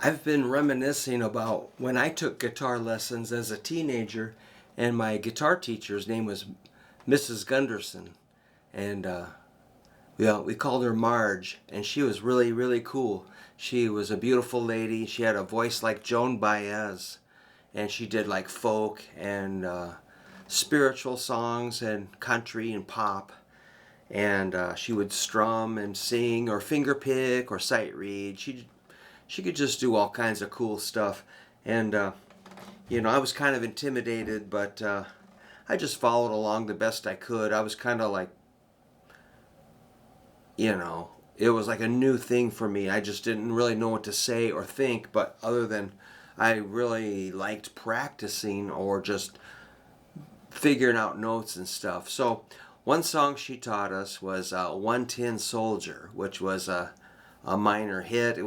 I've been reminiscing about when I took guitar lessons as a teenager, and my guitar teacher's name was Mrs. Gunderson, and we called her Marge, and she was really, really cool. She was a beautiful lady. She had a voice like Joan Baez, and she did like folk and spiritual songs and country and pop. And she would strum and sing or finger pick or sight read. She could just do all kinds of cool stuff. And I was kind of intimidated, but I just followed along the best I could. I was kind of like, it was like a new thing for me. I just didn't really know what to say or think, but other than I really liked practicing or just figuring out notes and stuff. So one song she taught us was 110 Soldier, which was a minor hit. I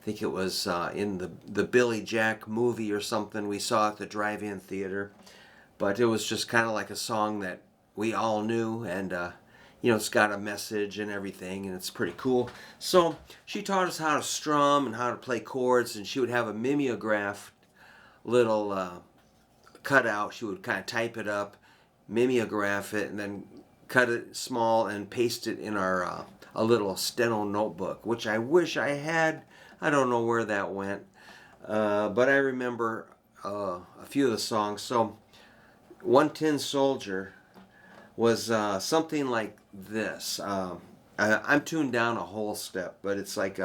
think it was in the Billy Jack movie or something we saw at the drive-in theater. But it was just kind of like a song that we all knew, and it's got a message and everything, and it's pretty cool. So she taught us how to strum and how to play chords, and she would have a mimeograph little cutout. She would kind of type it up, mimeograph it, and then cut it small and paste it in our a little steno notebook, which I wish I had. I don't know where that went, but I remember a few of the songs. So 110 Soldier was something like this. I'm tuned down a whole step, but it's like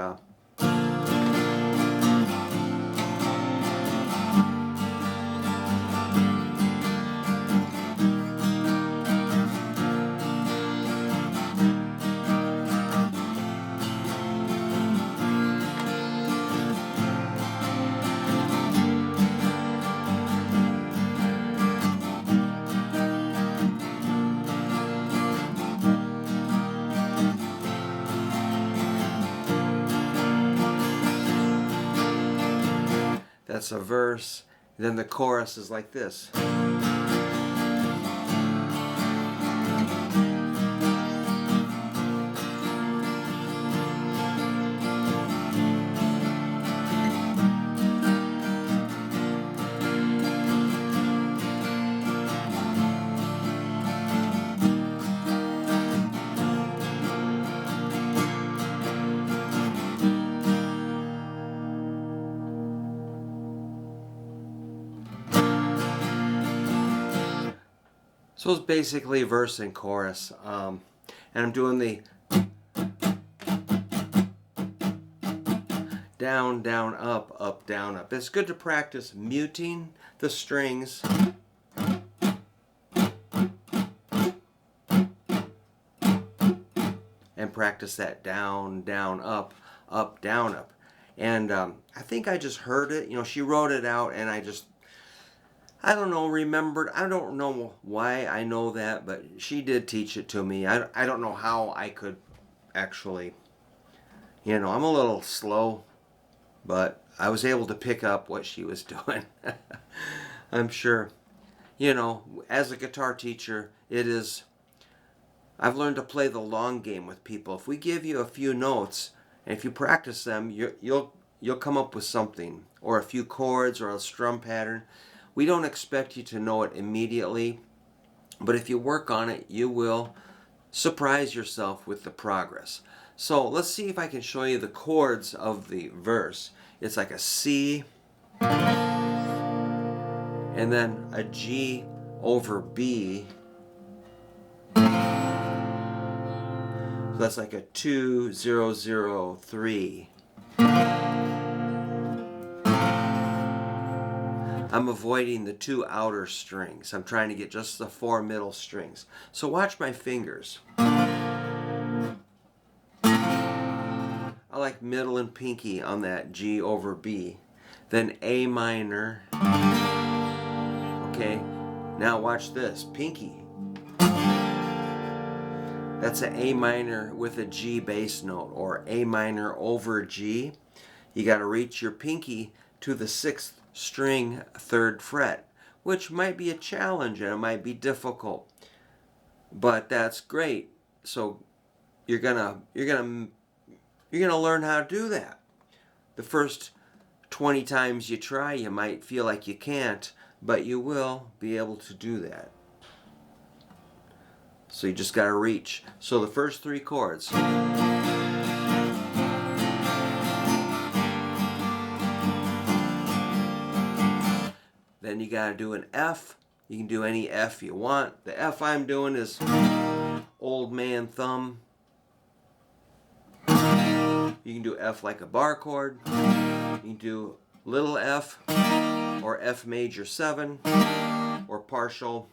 that's a verse. Then the chorus is like this. So it's basically verse and chorus, and I'm doing the down, down, up, down, up. It's good to practice muting the strings and practice that down, down, up, down, up. And I think I just heard it. She wrote it out, and I don't know, remembered. I don't know why I know that, but she did teach it to me. I don't know how I could actually, I'm a little slow, but I was able to pick up what she was doing. I'm sure. As a guitar teacher, I've learned to play the long game with people. If we give you a few notes, and if you practice them, you'll come up with something, or a few chords, or a strum pattern. We don't expect you to know it immediately, but if you work on it, you will surprise yourself with the progress. So let's see if I can show you the chords of the verse. It's like a C, and then a G over B. So that's like a 2, 0, 0, 3. I'm avoiding the 2 outer strings. I'm trying to get just the 4 middle strings. So watch my fingers. I like middle and pinky on that G over B. Then A minor. Okay, now watch this. Pinky. That's an A minor with a G bass note, or A minor over G. You got to reach your pinky to the 6th string 3rd fret, which might be a challenge and it might be difficult, but that's great. So you're gonna learn how to do that. The first 20 times you try, you might feel like you can't, but you will be able to do that. So you just got to reach. So the first 3 chords. Then you got to do an F. You can do any F you want. The F I'm doing is old man thumb. You can do F like a bar chord. You can do little f or F major 7 or partial.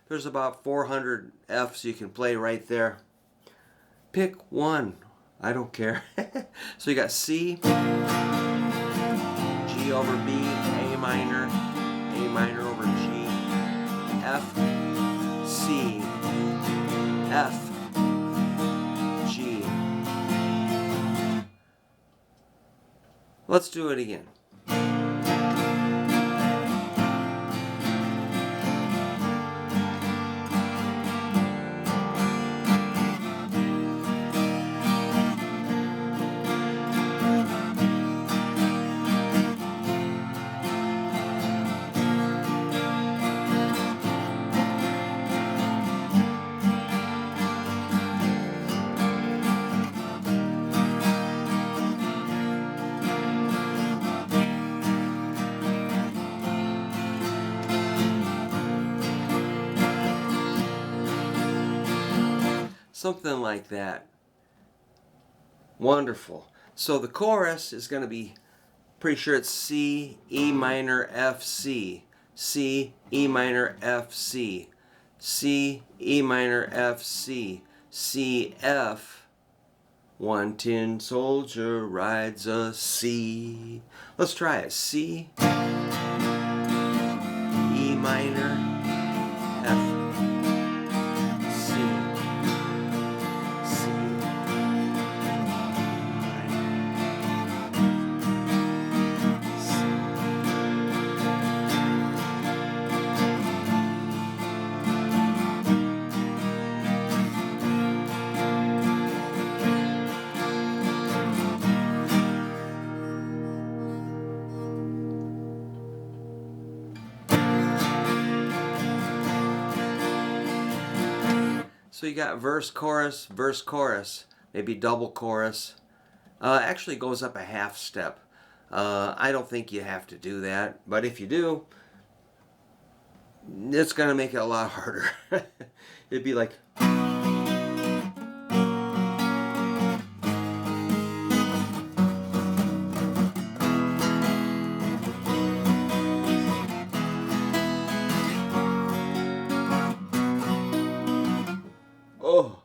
There's about 400 Fs you can play right there. Pick one. I don't care. So you got C, G over B, A minor over G, F, C, F, G. Let's do it again. Something like that. Wonderful. So the chorus is going to be, pretty sure it's C, E minor, F, C. C, E minor, F, C. C, E minor, F, C. C, F. One tin soldier rides a C. Let's try it. C, E minor, F, So you got verse, chorus, maybe double chorus. Actually goes up a half step. I don't think you have to do that, but if you do, it's going to make it a lot harder. It'd be like... Oh.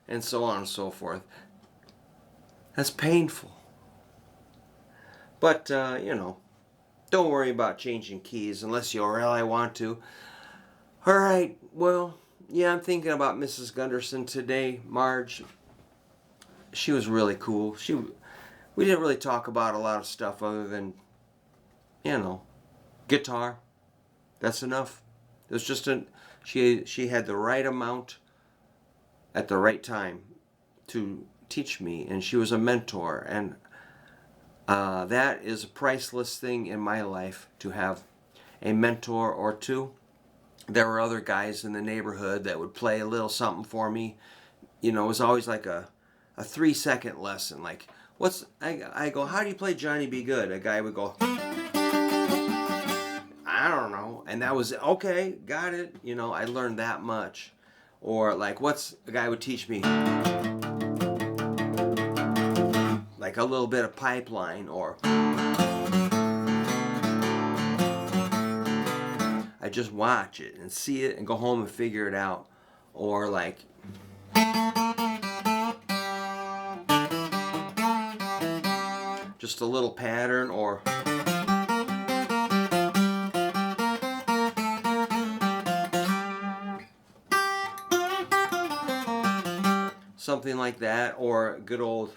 And so on and so forth. That's painful. But, you know, don't worry about changing keys unless you really want to. Alright, well, yeah, I'm thinking about Mrs. Gunderson today, Marge. She was really cool. We didn't really talk about a lot of stuff other than, you know, guitar. That's enough. It was just she had the right amount at the right time to teach me, and she was a mentor, and that is a priceless thing in my life, to have a mentor or two. There were other guys in the neighborhood that would play a little something for me. You know, it was always like a 3-second lesson. Like, I go, how do you play Johnny Be Good? A guy would go, I don't know. And that was, okay, got it. You know, I learned that much. Or like, a guy would teach me like a little bit of Pipeline, or I just watch it and see it and go home and figure it out. Or like, just a little pattern, or something like that. Or good old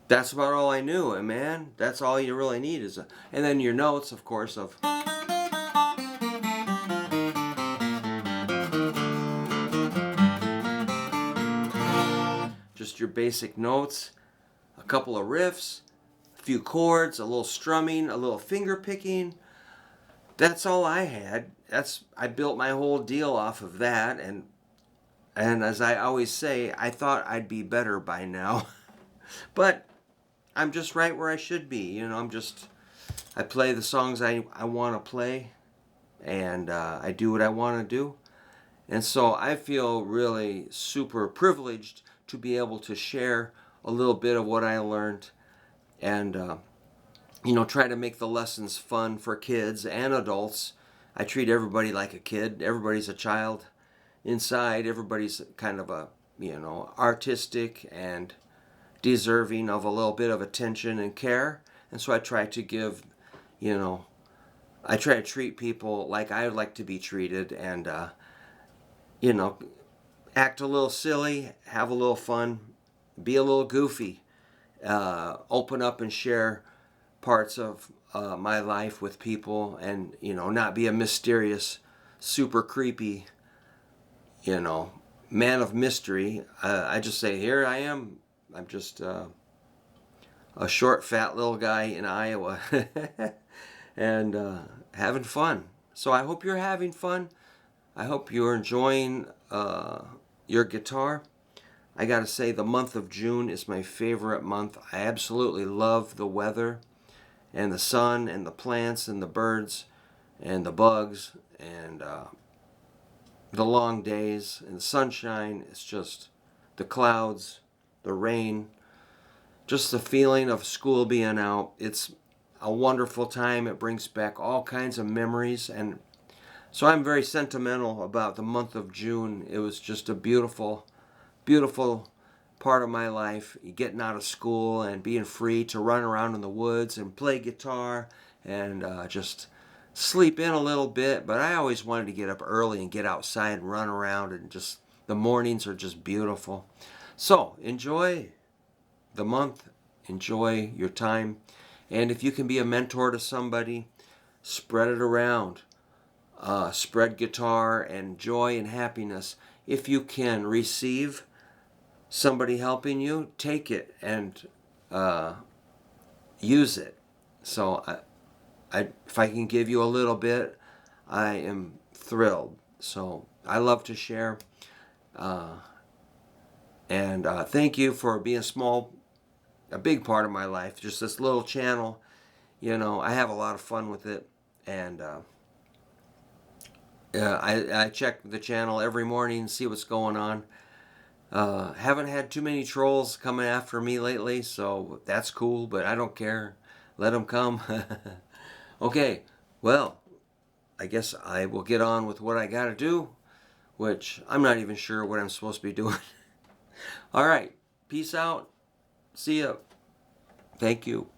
That's about all I knew, and man, that's all you really need is and then your notes, of course, of just your basic notes, a couple of riffs, a few chords, a little strumming, a little finger picking. That's all I had. I built my whole deal off of that, and as I always say, I thought I'd be better by now. But I'm just right where I should be. You know, I play the songs I want to play, and I do what I want to do. And so I feel really super privileged to be able to share a little bit of what I learned and, try to make the lessons fun for kids and adults. I treat everybody like a kid. Everybody's a child inside. Everybody's kind of artistic and deserving of a little bit of attention and care. And so I try to give, I try to treat people like I would like to be treated and, act a little silly, have a little fun, be a little goofy, open up and share parts of my life with people and, not be a mysterious, super creepy, man of mystery. I just say, here I am. I'm just a short, fat little guy in Iowa and having fun. So I hope you're having fun. I hope you're enjoying your guitar. I gotta say, the month of June is my favorite month. I absolutely love the weather and the sun and the plants and the birds and the bugs and the long days and the sunshine. It's just the clouds, the rain, just the feeling of school being out. It's a wonderful time. It brings back all kinds of memories, and so I'm very sentimental about the month of June. It was just a beautiful, beautiful part of my life, getting out of school and being free to run around in the woods and play guitar and just sleep in a little bit. But I always wanted to get up early and get outside and run around, and just the mornings are just beautiful. So enjoy the month, enjoy your time, and if you can be a mentor to somebody, spread it around. Spread guitar and joy and happiness. If you can receive somebody helping you, take it and use it. So if I can give you a little bit, I am thrilled. So I love to share. And thank you for being a big part of my life. Just this little channel, I have a lot of fun with it. And I check the channel every morning and see what's going on. Haven't had too many trolls coming after me lately, so that's cool, but I don't care. Let them come. Okay, well, I guess I will get on with what I gotta do, which I'm not even sure what I'm supposed to be doing. All right, peace out. See ya. Thank you.